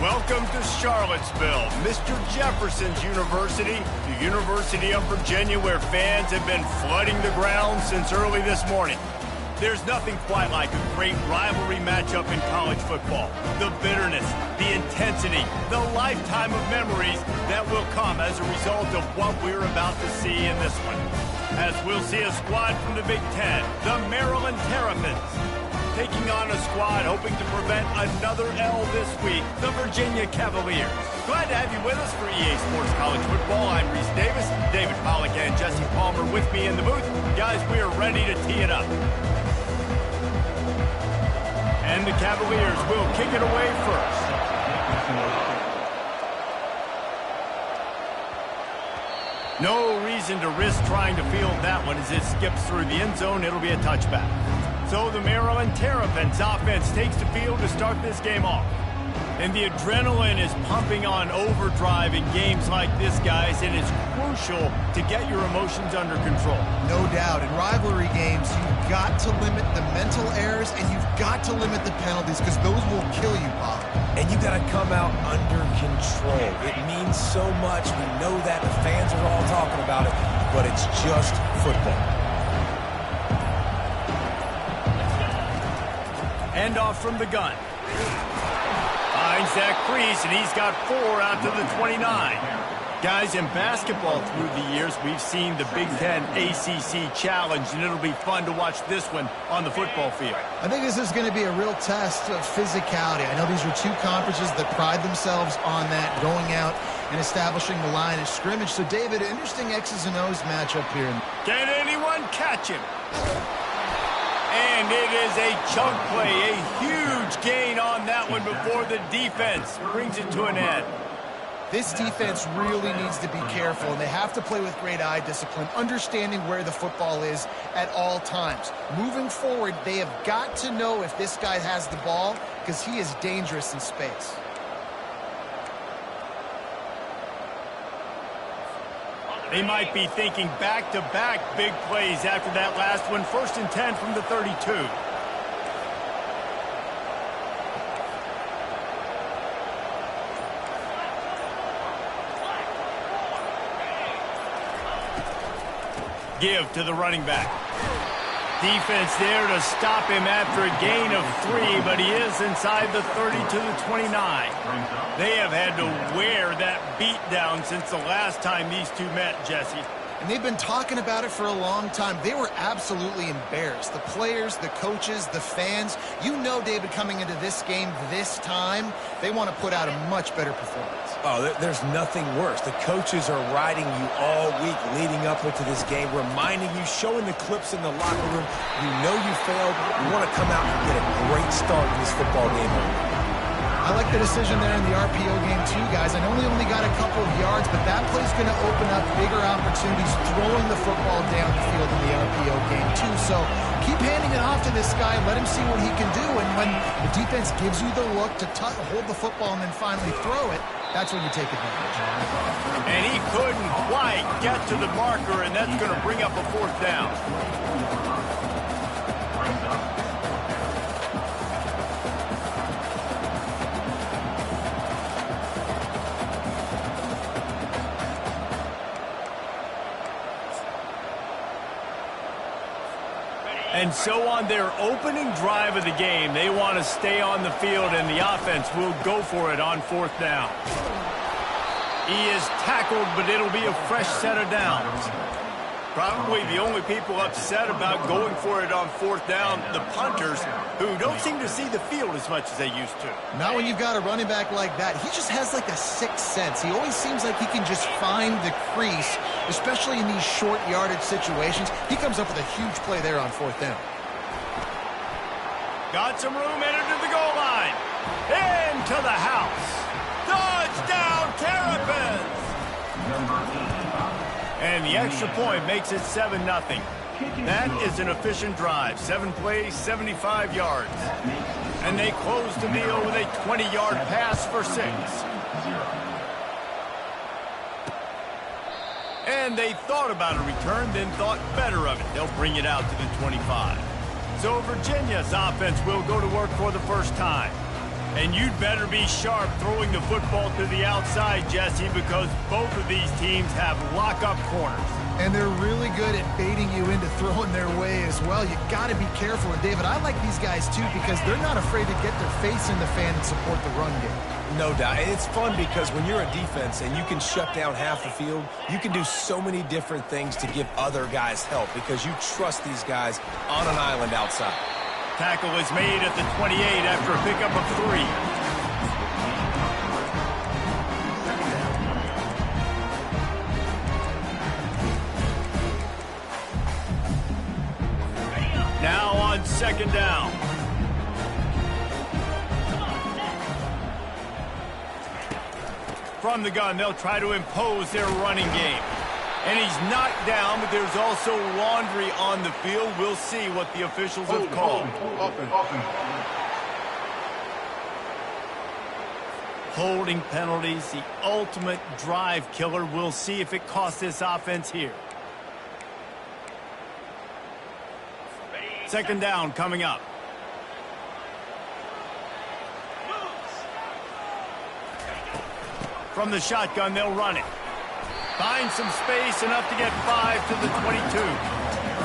Welcome to Charlottesville, Mr. Jefferson's University, the University of Virginia, where fans have been flooding the ground since early this morning. There's nothing quite like a great rivalry matchup in college football. The bitterness, the intensity, the lifetime of memories that will come as a result of what we're about to see in this one. As we'll see a squad from the Big Ten, the Maryland Terrapins, taking on a squad hoping to prevent another L this week, the Virginia Cavaliers. Glad to have you with us for EA Sports College Football. I'm Reese Davis, David Pollack and Jesse Palmer with me in the booth. Guys, we are ready to tee it up. And the Cavaliers will kick it away first. No reason to risk trying to field that one as it skips through the end zone. It'll be a touchback. So the Maryland Terrapins offense takes the field to start this game off. And the adrenaline is pumping on overdrive in games like this, guys, and it's crucial to get your emotions under control. No doubt. In rivalry games, you've got to limit the mental errors and you've got to limit the penalties because those will kill you, Bob. And you got to come out under control. It means so much. We know that. The fans are all talking about it, but it's just football. Handoff from the gun. Finds that crease, and he's got 4 out to the 29. Guys, in basketball through the years, we've seen the Big Ten ACC Challenge, and it'll be fun to watch this one on the football field. I think this is going to be a real test of physicality. I know these are two conferences that pride themselves on that, going out and establishing the line of scrimmage. So, David, interesting X's and O's matchup here. Can anyone catch him? And it is a chunk play, a huge gain on that one before the defense brings it to an end. This defense really needs to be careful, and they have to play with great eye discipline, understanding where the football is at all times. Moving forward, they have got to know if this guy has the ball because he is dangerous in space. They might be thinking back-to-back big plays after that last one. 1st and 10 from the 32. Give to the running back. Defense there to stop him after a gain of 3, but he is inside the 30 to the 29. They have had to wear that beat down since the last time these two met, Jesse. And they've been talking about it for a long time. They were absolutely embarrassed. The players, the coaches, the fans. You know, David, coming into this game this time, they want to put out a much better performance. Oh, there's nothing worse. The coaches are riding you all week leading up into this game, reminding you, showing the clips in the locker room. You know you failed. You want to come out and get a great start in this football game. I like the decision there in the RPO game too, guys. I know they only got a couple of yards, but that play's going to open up bigger opportunities throwing the football down the field in the RPO game too. So keep handing it off to this guy. Let him see what he can do. And when the defense gives you the look to hold the football and then finally throw it, that's when you take advantage. And he couldn't quite get to the marker, and that's going to bring up a 4th down. And so on their opening drive of the game, they want to stay on the field, and the offense will go for it on 4th down. He is tackled, but it'll be a fresh set of downs. Probably the only people upset about going for it on 4th down, the punters, who don't seem to see the field as much as they used to. Not when you've got a running back like that. He just has like a sixth sense. He always seems like he can just find the crease, especially in these short yardage situations. He comes up with a huge play there on 4th down. Got some room, entered to the goal line. Into the house. Touchdown, Terrapins! And the extra point makes it 7-0. That is an efficient drive. 7 plays, 75 yards. And they close the deal with a 20-yard pass for 6. And they thought about a return, then thought better of it. They'll bring it out to the 25. So Virginia's offense will go to work for the first time. And you'd better be sharp throwing the football to the outside, Jesse, because both of these teams have lock-up corners. And they're really good at baiting you into throwing their way as well. You got to be careful. And, David, I like these guys, too, because they're not afraid to get their face in the fan and support the run game. No doubt. And it's fun because when you're a defense and you can shut down half the field, you can do so many different things to give other guys help because you trust these guys on an island outside. Tackle is made at the 28 after a pickup of 3. Now on 2nd down. From the gun, they'll try to impose their running game. And he's knocked down, but there's also laundry on the field. We'll see what the officials have called. Holding penalties, the ultimate drive killer. We'll see if it costs this offense here. 2nd down coming up. From the shotgun, they'll run it. Find some space, enough to get 5 to the 22.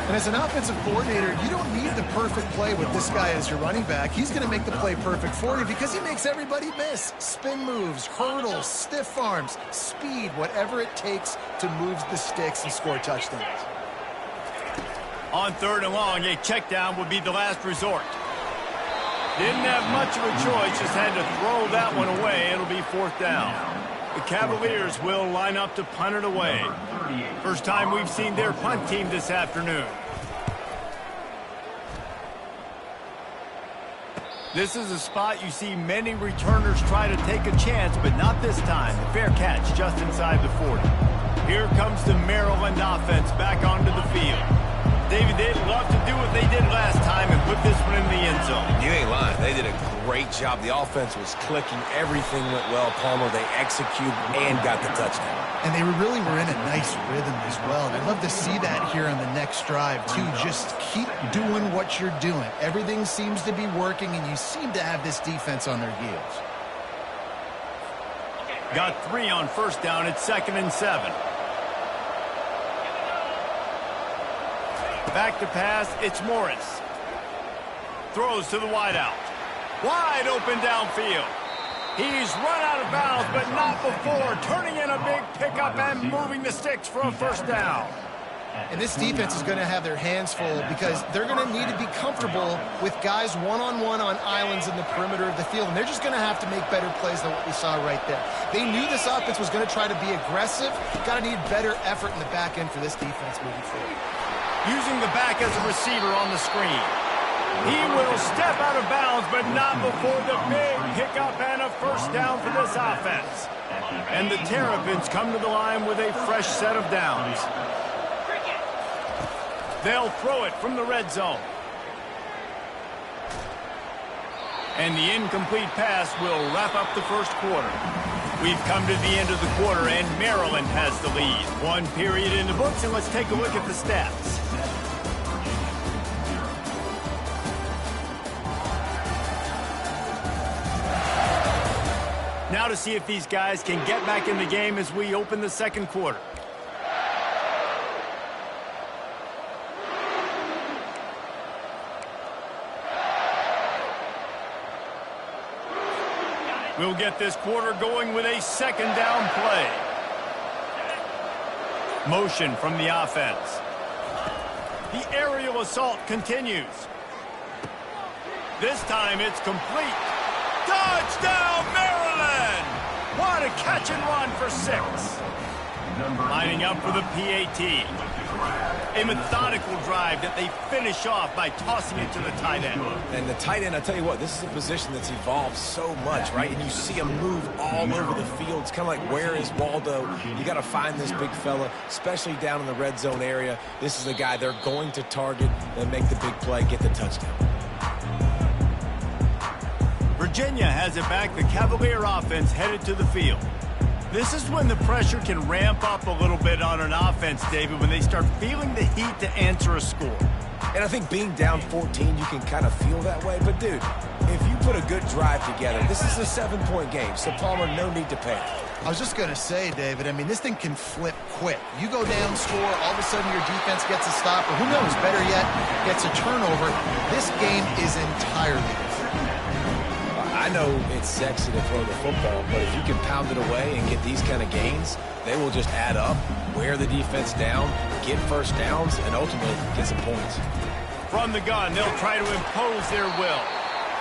And as an offensive coordinator, you don't need the perfect play with this guy as your running back. He's going to make the play perfect for you because he makes everybody miss. Spin moves, hurdles, stiff arms, speed, whatever it takes to move the sticks and score touchdowns. On 3rd and long, a check down would be the last resort. Didn't have much of a choice, just had to throw that one away. It'll be 4th down. The Cavaliers will line up to punt it away. First time we've seen their punt team this afternoon. This is a spot you see many returners try to take a chance, but not this time. The fair catch just inside the 40. Here comes the Maryland offense back onto the field. David, they'd love to do what they did last time and put this one in the end zone. You ain't lying. They did a great job. The offense was clicking. Everything went well. Palmer, they executed and got the touchdown. And they really were in a nice rhythm as well. And I'd love to see that here on the next drive, too. Just keep doing what you're doing. Everything seems to be working, and you seem to have this defense on their heels. Got 3 on 1st down. It's 2nd and 7. Back to pass, it's Morris. Throws to the wideout. Wide open downfield. He's run out of bounds, but not before. Turning in a big pickup and moving the sticks for a 1st down. And this defense is going to have their hands full because they're going to need to be comfortable with guys one-on-one on islands in the perimeter of the field. And they're just going to have to make better plays than what we saw right there. They knew this offense was going to try to be aggressive. Got to need better effort in the back end for this defense moving forward. Using the back as a receiver on the screen. He will step out of bounds, but not before the big pickup and a 1st down for this offense. And the Terrapins come to the line with a fresh set of downs. They'll throw it from the red zone. And the incomplete pass will wrap up the 1st quarter. We've come to the end of the quarter, and Maryland has the lead. 1 period in the books, and let's take a look at the stats. Now to see if these guys can get back in the game as we open the 2nd quarter. We'll get this quarter going with a 2nd down play. Motion from the offense. The aerial assault continues. This time it's complete. Touchdown, Maryland! What a catch and run for 6. Lining up for the PAT. A methodical drive that they finish off by tossing it to the tight end. And the tight end, I tell you what, this is a position that's evolved so much, right? And you see him move all over the field. It's kind of like, where is Waldo? You got to find this big fella, especially down in the red zone area. This is the guy they're going to target and make the big play, get the touchdown. Virginia has it back. The Cavalier offense headed to the field. This is when the pressure can ramp up a little bit on an offense, David, when they start feeling the heat to answer a score. And I think being down 14, you can kind of feel that way. But, dude, if you put a good drive together, this is a 7-point game, so Palmer, no need to panic. I was just going to say, David, I mean, this thing can flip quick. You go down, score, all of a sudden your defense gets a stop, or who knows, better yet, gets a turnover. This game is entirely different. I know it's sexy to throw the football, but if you can pound it away and get these kind of gains, they will just add up, wear the defense down, get first downs, and ultimately get some points. From the gun, they'll try to impose their will.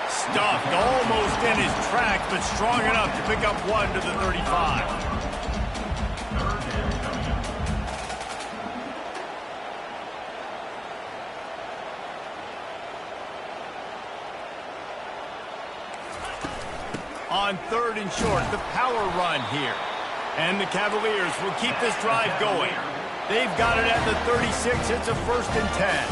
Stuffed almost in his tracks, but strong enough to pick up 1 to the 35. On 3rd and short, the power run here. And the Cavaliers will keep this drive going. They've got it at the 36. It's a 1st and 10.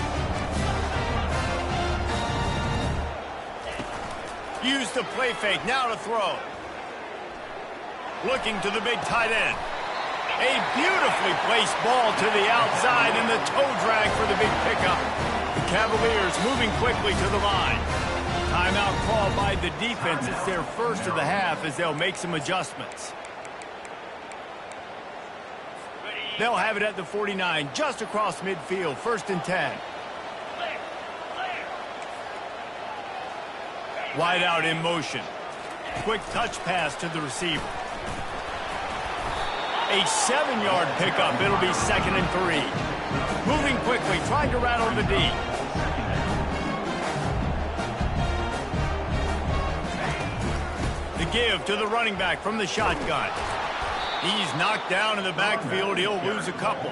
Use the play fake, now to throw. Looking to the big tight end. A beautifully placed ball to the outside and the toe drag for the big pickup. The Cavaliers moving quickly to the line. Timeout called by the defense. It's their first of the half as they'll make some adjustments. They'll have it at the 49, just across midfield, 1st and 10. Wide out in motion. Quick touch pass to the receiver. A 7-yard pickup. It'll be 2nd and 3. Moving quickly, trying to rattle the D. The give to the running back from the shotgun. He's knocked down in the backfield. He'll lose a couple.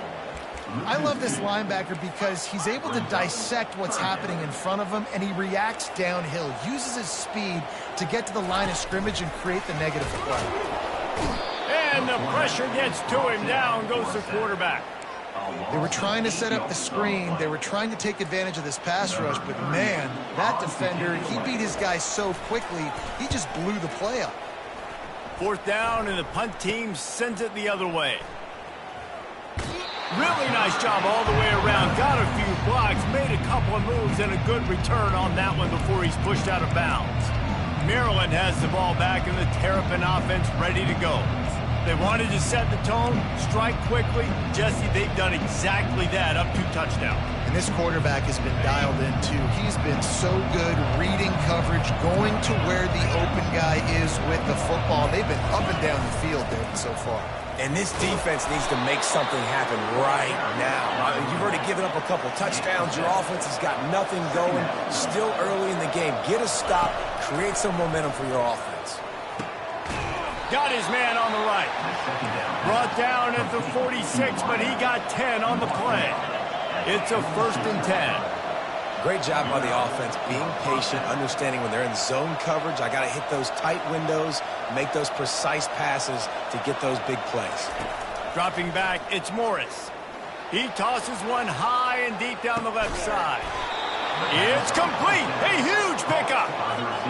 I love this linebacker because he's able to dissect what's happening in front of him, and he reacts downhill, uses his speed to get to the line of scrimmage and create the negative play. And the pressure gets to him. Down goes the quarterback. They were trying to set up the screen. They were trying to take advantage of this pass rush, but man, that defender, he beat his guy so quickly, he just blew the play up. 4th down, and the punt team sends it the other way. Really nice job all the way around. Got a few blocks, made a couple of moves, and a good return on that one before he's pushed out of bounds. Maryland has the ball back, and the Terrapin offense ready to go. They wanted to set the tone, strike quickly. Jesse, they've done exactly that, up 2 touchdowns. And this quarterback has been dialed in, too. He's been so good reading coverage, going to where the open guy is with the football. They've been up and down the field, David, so far. And this defense needs to make something happen right now. You've already given up a couple touchdowns. Your offense has got nothing going. Still early in the game. Get a stop. Create some momentum for your offense. Got his man on the right. Brought down at the 46, but he got 10 on the play. It's a 1st and 10. Great job by the offense, being patient, understanding when they're in zone coverage, I got to hit those tight windows, make those precise passes to get those big plays. Dropping back, it's Morris. He tosses one high and deep down the left side. It's complete. A huge pickup.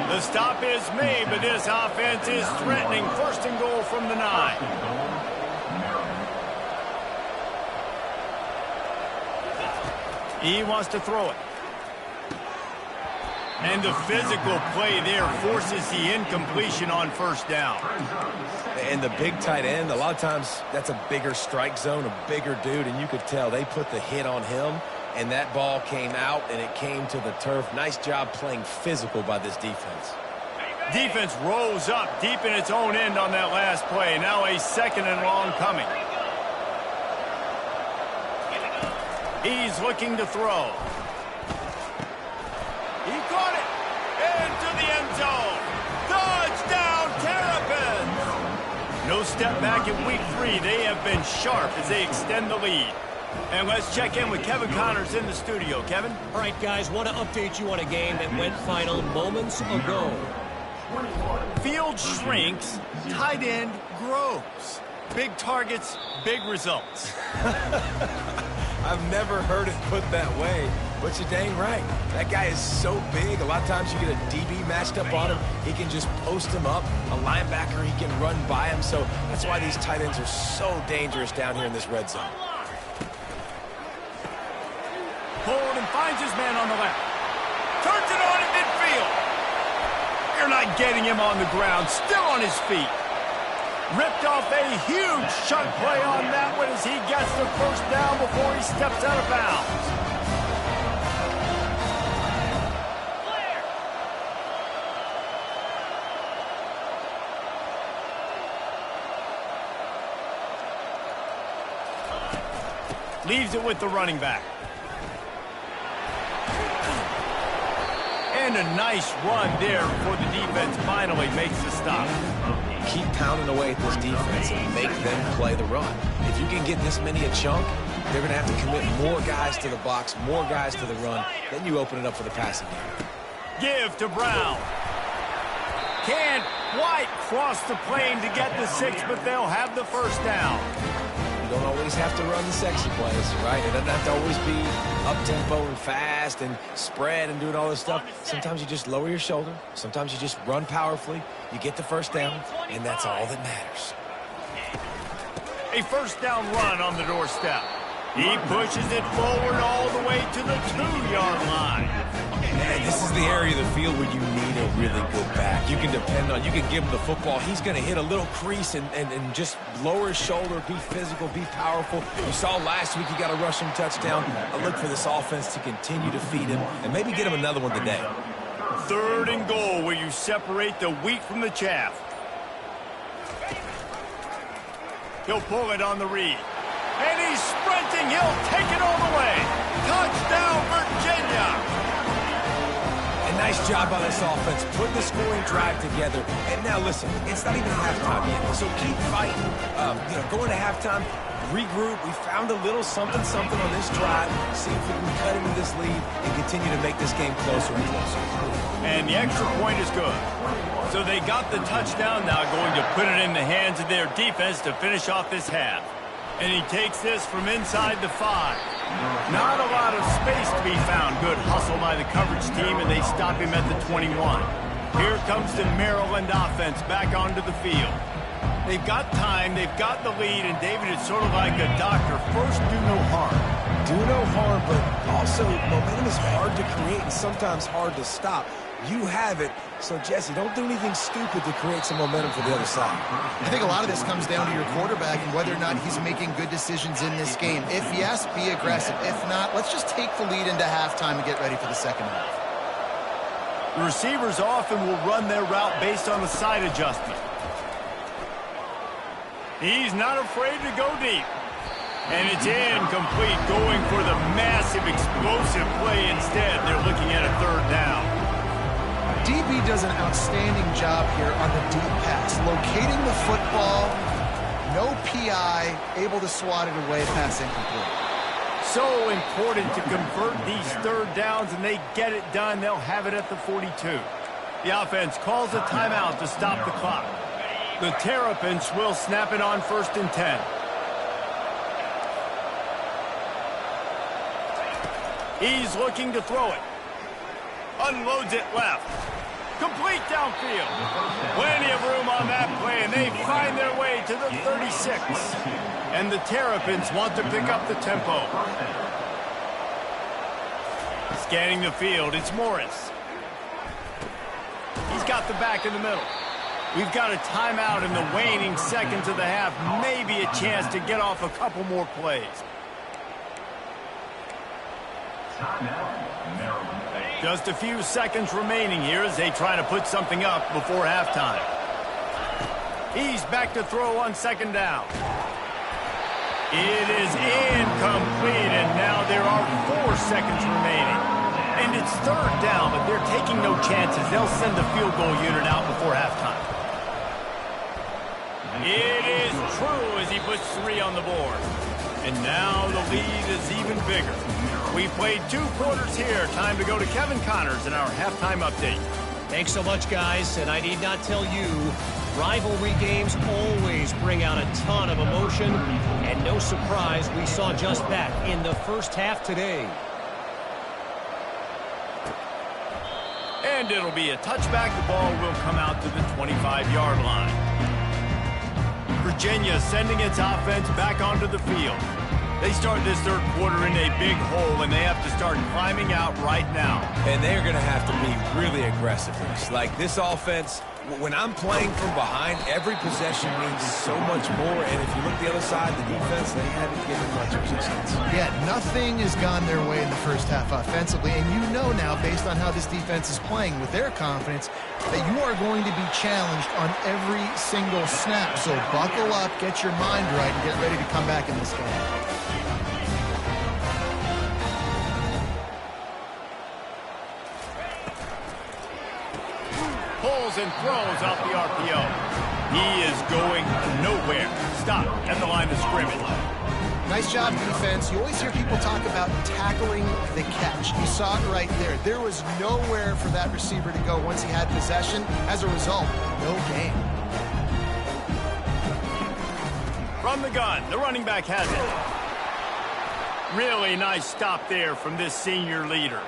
The stop is made, but this offense is threatening 1st and goal from the 9. He wants to throw it. And the physical play there forces the incompletion on 1st down. And the big tight end, a lot of times that's a bigger strike zone, a bigger dude, and you could tell they put the hit on him, and that ball came out, and it came to the turf. Nice job playing physical by this defense. Defense rose up deep in its own end on that last play. Now a 2nd and long coming. He's looking to throw. He caught it into the end zone. Touchdown, Terrapins! No step back in week 3. They have been sharp as they extend the lead. And let's check in with Kevin Connors in the studio. Kevin? All right, guys, want to update you on a game that went final moments ago. Field shrinks, tight end grows. Big targets, big results. I've never heard it put that way, but you're dang right. That guy is so big. A lot of times you get a DB matched up on him. He can just post him up. A linebacker, he can run by him. So that's why these tight ends are so dangerous down here in this red zone. Pulled and fired. finds his man on the left. Turns it on in midfield. You're not getting him on the ground. Still on his feet. Ripped off a huge chunk play on that one as he gets the first down before he steps out of bounds. Leaves it with the running back. And a nice run there before the defense finally makes the stop. Keep pounding away at this defense and make them play the run. If you can get this many a chunk, they're going to have to commit more guys to the box, more guys to the run. Then you open it up for the passing game. Give to Brown. Can't quite cross the plane to get the 6, but they'll have the first down. You don't always have to run the sexy plays, right? It doesn't have to always be up-tempo and fast and spread and doing all this stuff. Sometimes you just lower your shoulder. Sometimes you just run powerfully. You get the first down, and that's all that matters. A first down run on the doorstep. He pushes it forward all the way to the 2-yard line. And this is the area of the field where you need a really good back. You can depend on, you can give him the football. He's going to hit a little crease and just lower his shoulder, be physical, be powerful. You saw last week he got a rushing touchdown. I look for this offense to continue to feed him and maybe get him another one today. 3rd and goal where you separate the wheat from the chaff. He'll pull it on the read. And he's sprinting. He'll take it all the way. Touchdown, Virginia. Nice job by this offense, putting the scoring drive together. And now, listen, it's not even halftime yet, so keep fighting. Going to halftime, regroup. We found a little something on this drive. See if we can cut into this lead and continue to make this game closer and closer. And the extra point is good. So they got the touchdown, now going to put it in the hands of their defense to finish off this half. And he takes this from inside the 5. Not a lot of space to be found. Good hustle by the coverage team, and they stop him at the 21. Here comes the Maryland offense back onto the field. They've got time, they've got the lead, and David, it's sort of like a doctor. First, do no harm. Do no harm, but also momentum is hard to create and sometimes hard to stop. You have it, so Jesse, don't do anything stupid to create some momentum for the other side. I think a lot of this comes down to your quarterback and whether or not he's making good decisions in this game. If yes, be aggressive. If not, let's just take the lead into halftime and get ready for the second half. The receivers often will run their route based on a side adjustment. He's not afraid to go deep. And it's incomplete, going for the massive explosive play instead. They're looking at a 3rd down. DB does an outstanding job here on the deep pass. Locating the football, no PI, able to swat it away, pass incomplete. So important to convert these 3rd downs, and they get it done. They'll have it at the 42. The offense calls a timeout to stop the clock. The Terrapins will snap it on 1st and 10. He's looking to throw it. Unloads it left. Complete downfield. Plenty of room on that play, and they find their way to the 36. And the Terrapins want to pick up the tempo. Scanning the field, it's Morris. He's got the back in the middle. We've got a timeout in the waning seconds of the half. Maybe a chance to get off a couple more plays. Just a few seconds remaining here as they try to put something up before halftime. He's back to throw on 2nd down. It is incomplete, and now there are 4 seconds remaining. And it's 3rd down, but they're taking no chances. They'll send the field goal unit out before halftime. It is true as he puts 3 on the board. And now the lead is even bigger. We played 2 quarters here. Time to go to Kevin Connors in our halftime update. Thanks so much, guys. And I need not tell you, rivalry games always bring out a ton of emotion. And no surprise, we saw just that in the first half today. And it'll be a touchback. The ball will come out to the 25-yard line. Virginia sending its offense back onto the field. They start this third quarter in a big hole, and they have to start climbing out right now. And they're going to have to be really aggressive. Like this offense, when I'm playing from behind, every possession means so much more. And if you look the other side, the defense, they haven't given much resistance. Yeah, nothing has gone their way in the first half offensively. And you know now, based on how this defense is playing with their confidence, that you are going to be challenged on every single snap. So buckle up, get your mind right, and get ready to come back in this game. Pulls and throws off the RPO. He is going nowhere. Stop at the line of scrimmage. Nice job, defense. You always hear people talk about tackling the catch. You saw it right there. There was nowhere for that receiver to go once he had possession. As a result, no gain. From the gun, the running back has it. Really nice stop there from this senior leader.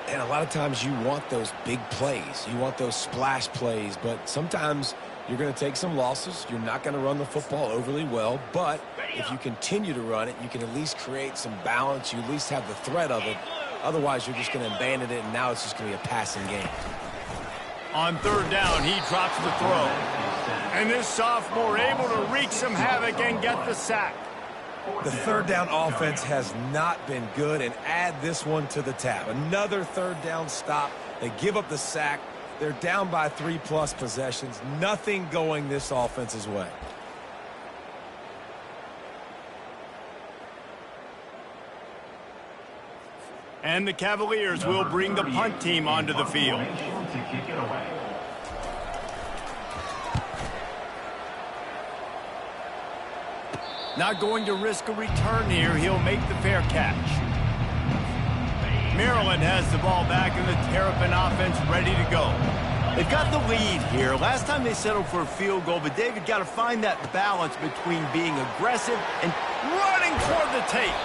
And a lot of times you want those big plays. You want those splash plays, but sometimes you're going to take some losses. You're not going to run the football overly well, but if you continue to run it, you can at least create some balance. You at least have the threat of it. Otherwise, you're just going to abandon it, and now it's just going to be a passing game. On third down, he drops the throw. And this sophomore able to wreak some havoc and get the sack. The third down offense has not been good, and add this one to the tab. Another third down stop. They give up the sack. They're down by 3+ possessions. Nothing going this offense's way. And the Cavaliers will bring the punt team onto the field. Not going to risk a return here. He'll make the fair catch. Maryland has the ball back, and the Terrapin offense ready to go. They've got the lead here. Last time they settled for a field goal, but David got to find that balance between being aggressive and running toward the tape.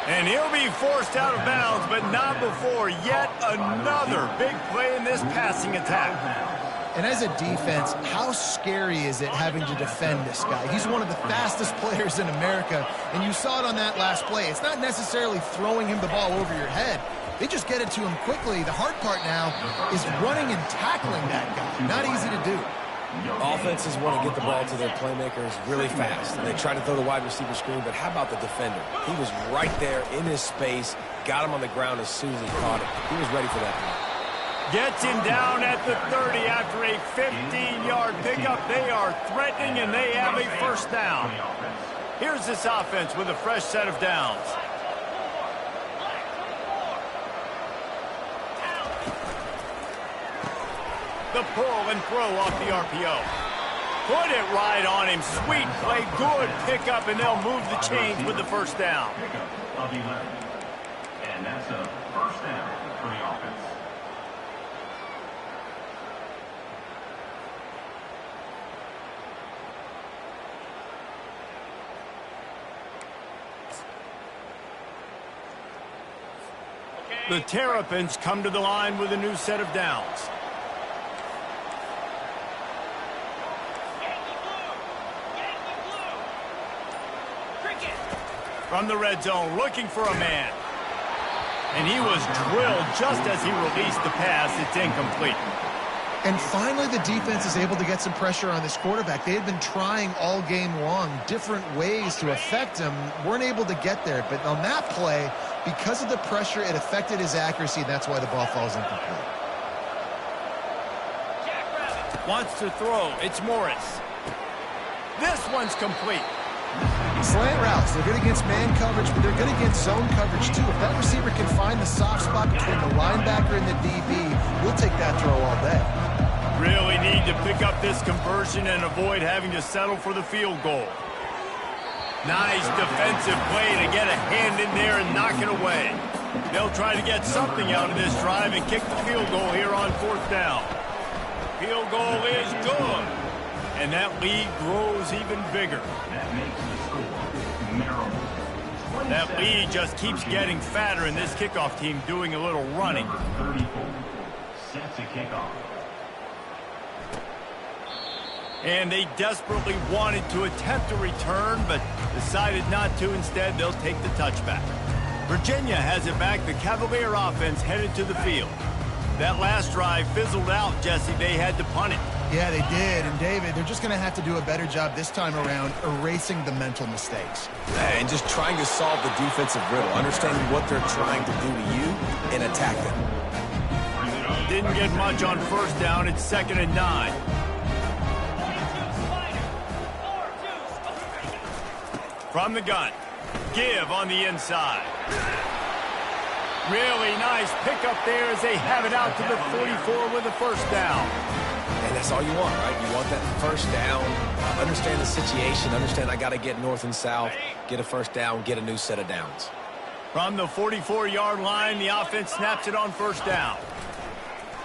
And he'll be forced out of bounds, but not before yet another big play in this passing attack. And as a defense, how scary is it having to defend this guy? He's one of the fastest players in America, and you saw it on that last play. It's not necessarily throwing him the ball over your head. They just get it to him quickly. The hard part now is running and tackling that guy. Not easy to do. Offenses want to get the ball to their playmakers really fast. And they try to throw the wide receiver screen, but how about the defender? He was right there in his space, got him on the ground as soon as he caught it. He was ready for that play. Gets him down at the 30 after a 15-yard pickup. They are threatening, and they have a first down. Here's this offense with a fresh set of downs. The pull and throw off the RPO. Put it right on him. Sweet play, good pickup, and they'll move the chains with the first down. And that's a first down for the offense. The Terrapins come to the line with a new set of downs. From the red zone, looking for a man. And he was drilled just as he released the pass. It's incomplete. And finally, the defense is able to get some pressure on this quarterback. They had been trying all game long different ways to affect him. Weren't able to get there. But on that play, because of the pressure, it affected his accuracy, and that's why the ball falls incomplete. Wants to throw. It's Morris. This one's complete. Slant routes, they're good against man coverage, but they're good against zone coverage too. If that receiver can find the soft spot between the linebacker and the DB, we'll take that throw all day. Really need to pick up this conversion and avoid having to settle for the field goal. Nice defensive play to get a hand in there and knock it away. They'll try to get something out of this drive and kick the field goal here on fourth down. Field goal is good. And that lead grows even bigger. That makes the score Maryland. That lead just keeps getting fatter, and this kickoff team doing a little running. Number 34 set to kick off. And they desperately wanted to attempt a return, but decided not to. Instead, they'll take the touchback. Virginia has it back. The Cavalier offense headed to the field. That last drive fizzled out, Jesse. They had to punt it. Yeah, they did. And, David, they're just going to have to do a better job this time around erasing the mental mistakes. And just trying to solve the defensive riddle, understanding what they're trying to do to you and attack them. Didn't get much on first down. It's 2nd and 9. From the gun. Give on the inside. Really nice pickup there as they have it out to the 44 with a first down. And that's all you want, right? You want that first down. Understand the situation. Understand I got to get north and south, get a first down, get a new set of downs. From the 44-yard line, the offense snaps it on first down.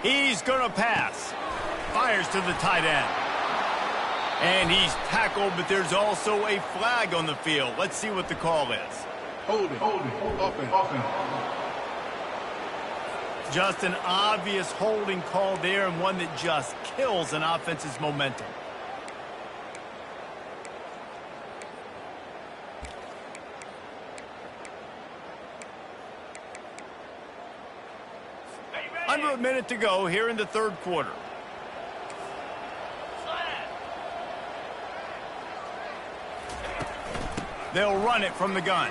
He's going to pass. Fires to the tight end. And he's tackled, but there's also a flag on the field. Let's see what the call is. Hold it. Offense. Just an obvious holding call there, and one that just kills an offense's momentum. Under a minute to go here in the third quarter. They'll run it from the gun.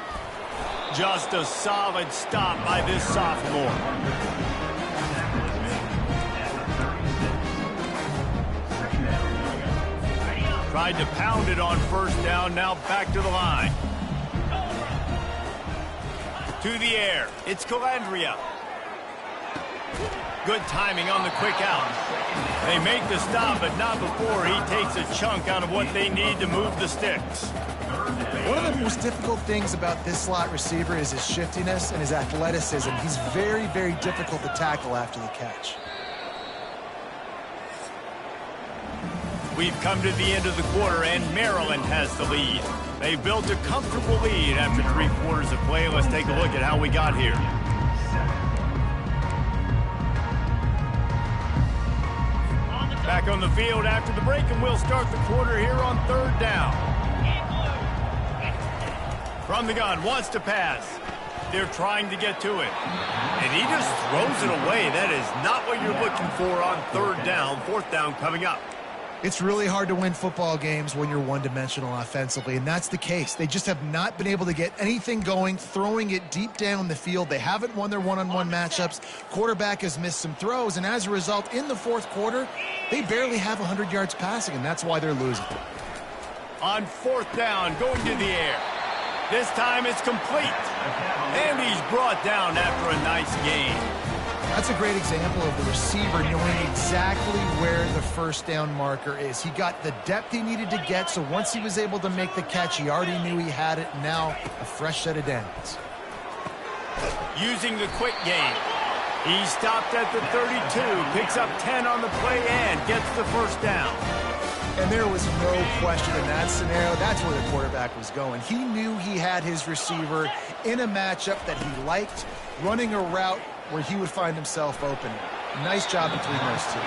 Just a solid stop by this sophomore. Tried to pound it on first down, now back to the line. To the air, it's Calandria. Good timing on the quick out. They make the stop, but not before he takes a chunk out of what they need to move the sticks. One of the most difficult things about this slot receiver is his shiftiness and his athleticism. He's very, very difficult to tackle after the catch. We've come to the end of the quarter, and Maryland has the lead. They've built a comfortable lead after 3 quarters of play. Let's take a look at how we got here. Back on the field after the break, and we'll start the quarter here on third down. From the gun, wants to pass. They're trying to get to it. And he just throws it away. That is not what you're looking for on third down. Fourth down coming up. It's really hard to win football games when you're one-dimensional offensively, and that's the case. They just have not been able to get anything going, throwing it deep down the field. They haven't won their one-on-one matchups. Quarterback has missed some throws, and as a result, in the fourth quarter, they barely have 100 yards passing, and that's why they're losing. On fourth down, going to the air. This time it's complete. And he's brought down after a nice gain. That's a great example of the receiver knowing exactly where the first down marker is. He got the depth he needed to get, so once he was able to make the catch, he already knew he had it. Now, a fresh set of downs. Using the quick game. He stopped at the 32, picks up 10 on the play, and gets the first down. And there was no question in that scenario. That's where the quarterback was going. He knew he had his receiver in a matchup that he liked, running a route where he would find himself open. Nice job between those two.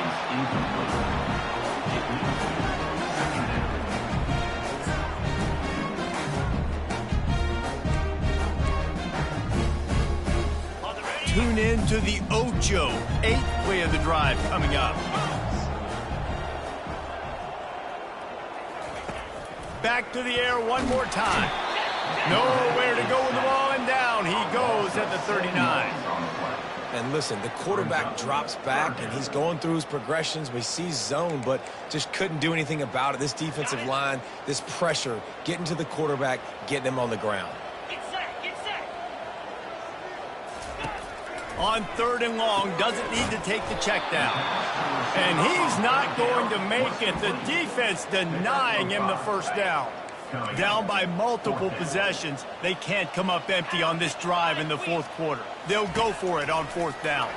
Tune in to the Ocho, 8th play of the drive coming up. Back to the air one more time. Nowhere to go with the ball, and down he goes at the 39. And listen, the quarterback drops back, and he's going through his progressions. We see zone, but just couldn't do anything about it. This defensive line, this pressure, getting to the quarterback, getting him on the ground. On third and long, doesn't need to take the check down. And he's not going to make it. The defense denying him the first down. Down by multiple possessions. They can't come up empty on this drive in the fourth quarter. They'll go for it on fourth down.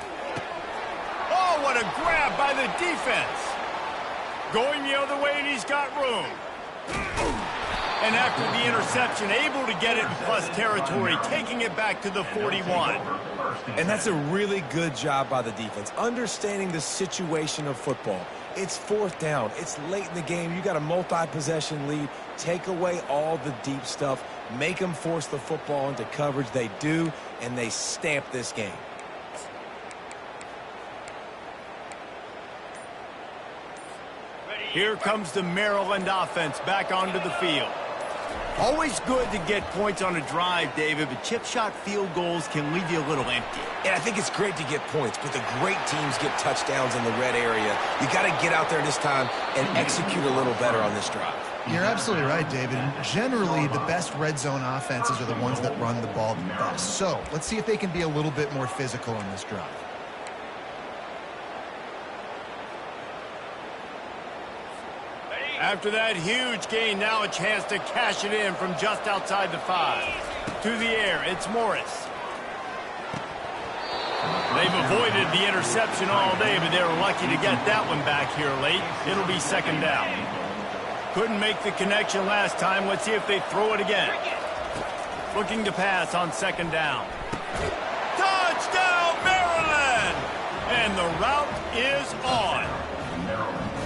Oh, what a grab by the defense. Going the other way, and he's got room. And after the interception, able to get it in plus territory, taking it back to the 41. And that's a really good job by the defense, understanding the situation of football. It's fourth down. It's late in the game. You got a multi-possession lead. Take away all the deep stuff. Make them force the football into coverage. They do, and they stamp this game. Here comes the Maryland offense back onto the field. Always good to get points on a drive, David, but chip shot field goals can leave you a little empty. And I think it's great to get points, but the great teams get touchdowns in the red area. You got to get out there this time and execute a little better on this drive. You're absolutely right, David. Generally, the best red zone offenses are the ones that run the ball the best. So let's see if they can be a little bit more physical on this drive. After that huge gain, now a chance to cash it in from just outside the 5. To the air, it's Morris. They've avoided the interception all day, but they were lucky to get that one back here late. It'll be second down. Couldn't make the connection last time. Let's see if they throw it again. Looking to pass on second down. Touchdown, Maryland! And the route is on.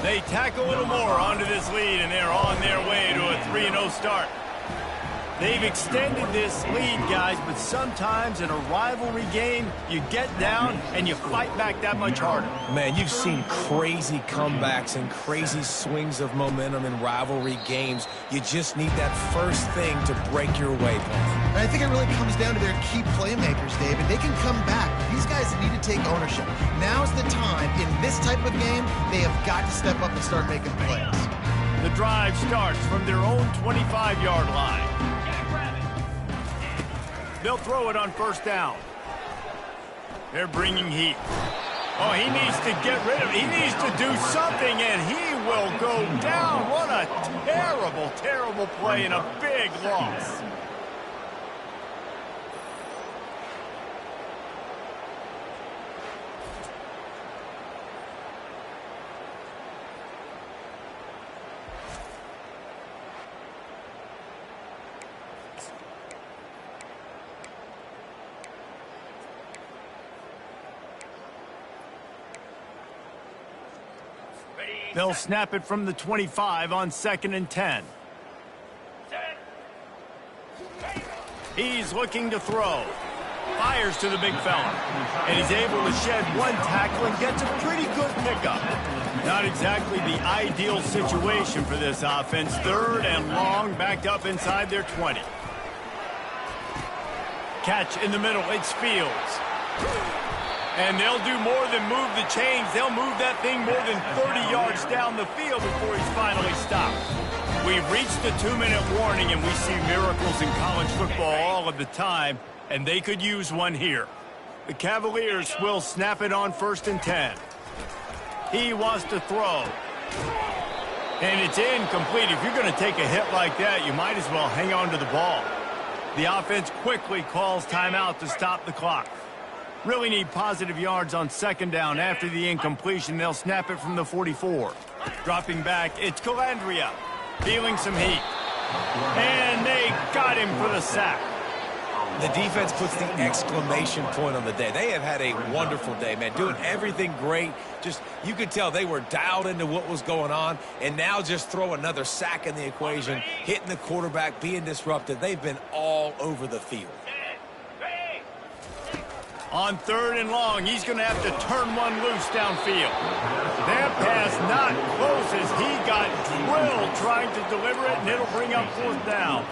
They tack a little more onto this lead, and they're on their way to a 3-0 start. They've extended this lead, guys, but sometimes in a rivalry game, you get down and you fight back that much harder. Man, you've seen crazy comebacks and crazy swings of momentum in rivalry games. You just need that first thing to break your way, Paul. And I think it really comes down to their key playmakers, David. They can come back. These guys need to take ownership. Now's the time. In this type of game, they have got to step up and start making plays. The drive starts from their own 25-yard line. They'll throw it on first down. They're bringing heat. Oh, he needs to get rid of it. He needs to do something, and he will go down. What a terrible, terrible play and a big loss. They'll snap it from the 25 on 2nd and 10. He's looking to throw. Fires to the big fella. And he's able to shed one tackle and gets a pretty good pickup. Not exactly the ideal situation for this offense. 3rd and long, backed up inside their 20. Catch in the middle. It's Fields. And they'll do more than move the chains. They'll move that thing more than 30 yards down the field before he's finally stopped. We've reached the 2-minute warning, and we see miracles in college football all of the time, and they could use one here. The Cavaliers will snap it on 1st and 10. He wants to throw. And it's incomplete. If you're going to take a hit like that, you might as well hang on to the ball. The offense quickly calls timeout to stop the clock. Really need positive yards on 2nd down. After the incompletion, they'll snap it from the 44. Dropping back, it's Calandria. Feeling some heat. And they got him for the sack. The defense puts the exclamation point on the day. They have had a wonderful day, man. Doing everything great. Just, you could tell they were dialed into what was going on. And now just throw another sack in the equation. Hitting the quarterback, being disrupted. They've been all over the field. On 3rd and long, he's going to have to turn one loose downfield. That pass not close as he got drilled trying to deliver it, and it'll bring up 4th down.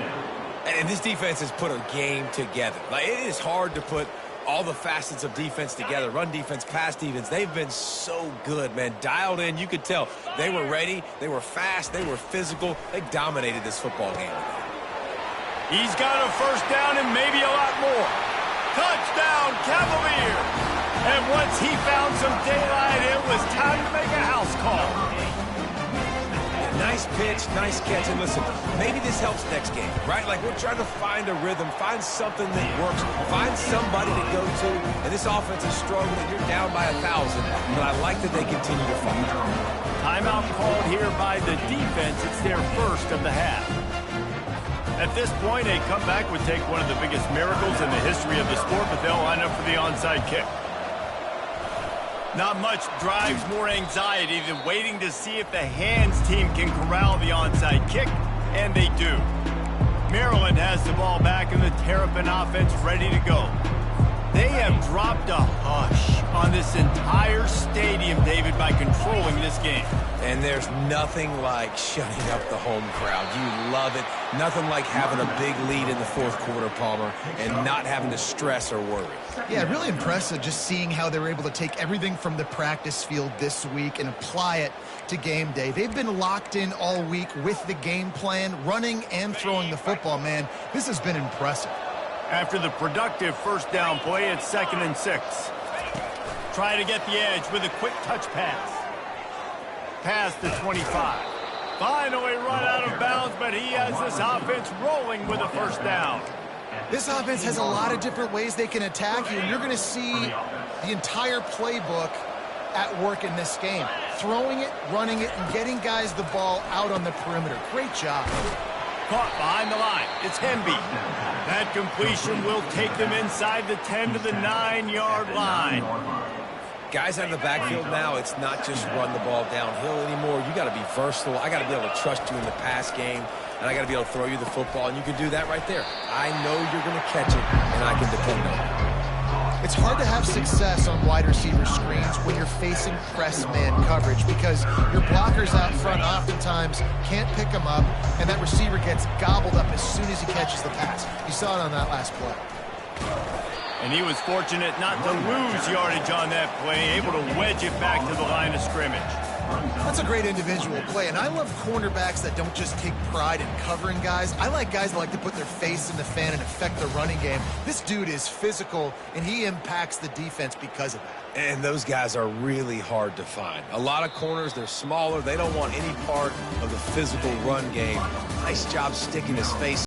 And this defense has put a game together. Like, it is hard to put all the facets of defense together. Run defense, pass defense. They've been so good, man. Dialed in. You could tell they were ready. They were fast. They were physical. They dominated this football game. He's got a 1st down and maybe a lot more. Touchdown, Cavalier! And once he found some daylight, it was time to make a house call. Nice pitch, nice catch. And listen, maybe this helps next game, right? Like, we're trying to find a rhythm, find something that works, find somebody to go to. And this offense is struggling. You're down by 1,000, but I like that they continue to fight. Timeout called here by the defense. It's their first of the half. At this point, a comeback would take one of the biggest miracles in the history of the sport, but they'll line up for the onside kick. Not much drives more anxiety than waiting to see if the hands team can corral the onside kick, and they do. Maryland has the ball back and the Terrapin offense ready to go. They have dropped a hush on this entire stadium, David, by controlling this game. And there's nothing like shutting up the home crowd. You love it. Nothing like having a big lead in the fourth quarter, Palmer, and not having to stress or worry. Yeah, really impressive just seeing how they were able to take everything from the practice field this week and apply it to game day. They've been locked in all week with the game plan, running and throwing the football, man. This has been impressive. After the productive first down play, it's 2nd and 6. Trying to get the edge with a quick touch pass. Pass to 25. Finally run out of bounds, but he has this offense rolling with a first down. This offense has a lot of different ways they can attack you, and you're going to see the entire playbook at work in this game. Throwing it, running it, and getting guys the ball out on the perimeter. Great job. Caught behind the line. It's Hemby. That completion will take them inside the 10 to the 9-yard line. Guys out of the backfield now, it's not just run the ball downhill anymore. You got to be versatile. I got to be able to trust you in the pass game, and I got to be able to throw you the football, and you can do that right there. I know you're going to catch it, and I can depend on it. It's hard to have success on wide receiver screens when you're facing press man coverage because your blockers out front oftentimes can't pick them up, and that receiver gets gobbled up as soon as he catches the pass. You saw it on that last play. And he was fortunate not to lose yardage on that play, able to wedge it back to the line of scrimmage. That's a great individual play, and I love cornerbacks that don't just take pride in covering guys. I like guys that like to put their face in the fan and affect the running game. This dude is physical, and he impacts the defense because of that. And those guys are really hard to find. A lot of corners, they're smaller. They don't want any part of the physical run game. Nice job sticking his face